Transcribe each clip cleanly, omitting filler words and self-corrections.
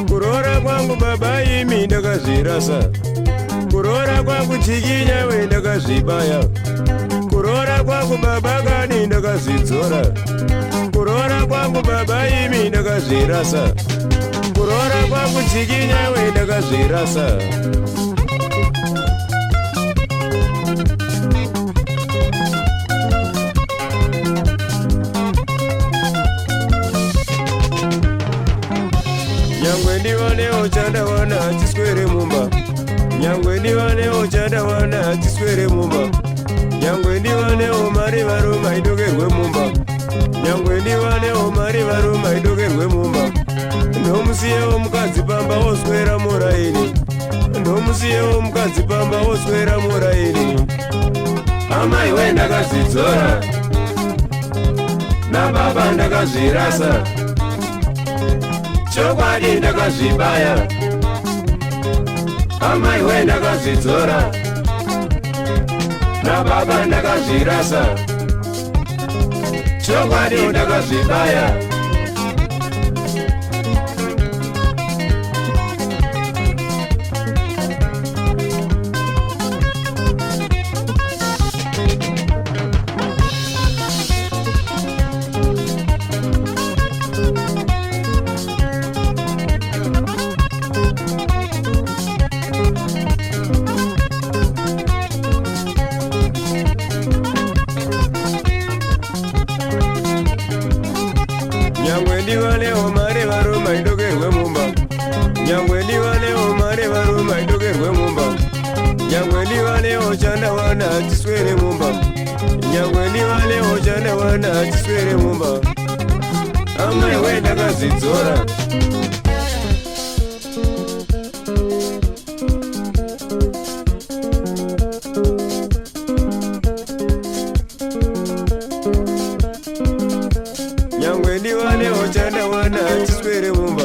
Kurora kwangu baba imi ndakazvirasa. Kurora kwangu chikinya we ndakazvibaya. Kurora kwangu baba kani ndakazvidzora. Kurora kwangu baba imi ndakazvirasa. Kurora kwangu chikinya we ndakazvirasa. Nyangwe ndivanewo chandawana chiswere mumba. Nyangwe ndivanewo chandawana chiswere mumba. Nyangwe ndivanewo mari varuma idokerwe mumba. Nyangwe ndivanewo mari varuma idokerwe mumba. Ndomusiyewo mukadzi pamba oswera muraini. Ndomusiyewo mukadzi pamba oswera muraini. Amai we ndakazvidzora. Nababa ndakazvirasa. Chokwadi ndakazvibaya. Amai we ndakazvidzora. Nababa ndakazvirasa. Chokwadi ndakazvibaya. Nyangwe ndivanewo mari varuma idokerwe mumba. Nyangwe ndivanewo mari varuma idokerwe mumba. Nyangwe ndivanewo chandawana chiswere mumba. Nyangwe ndivanewo chandawana chiswere mumba. Amai we ndakazvidzora. Nyangwe ndivanewo chandawana chiswere mumba.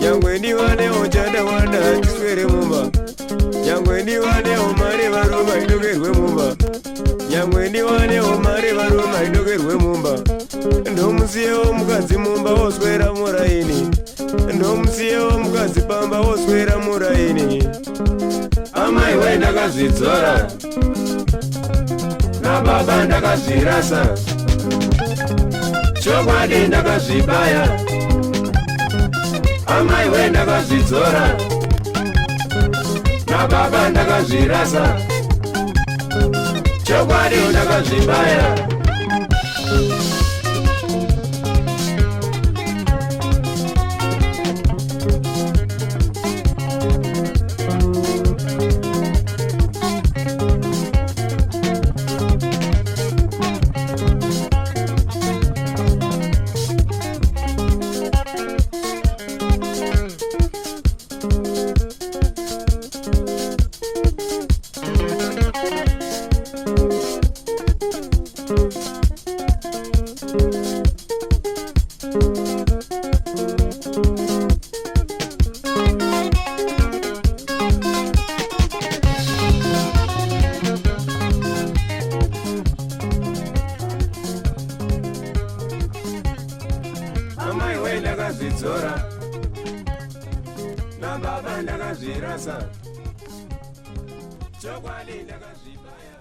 Nyangwe ndivanewo chandawana chiswere mumba. Nyangwe ndivanewo mari varuma idokerwe mumba. Nyangwe ndivanewo mari varuma idokerwe mumba. Ndomusiyewo mukadzi mumba oswera muraini. Ndomusiyewo mukadzi pamba oswera muraini. Amai we ndakazvidzora. Nababa ndakazvirasa. Chokwadi ndakazvibaya. Amai we ndakazvidzora. Nababa ndakazvirasa. Chokwadi ndakazvibaya. Amai we ndakazvidzora. Nababa ndakazvirasa. Chokwadi ndakazvibaya.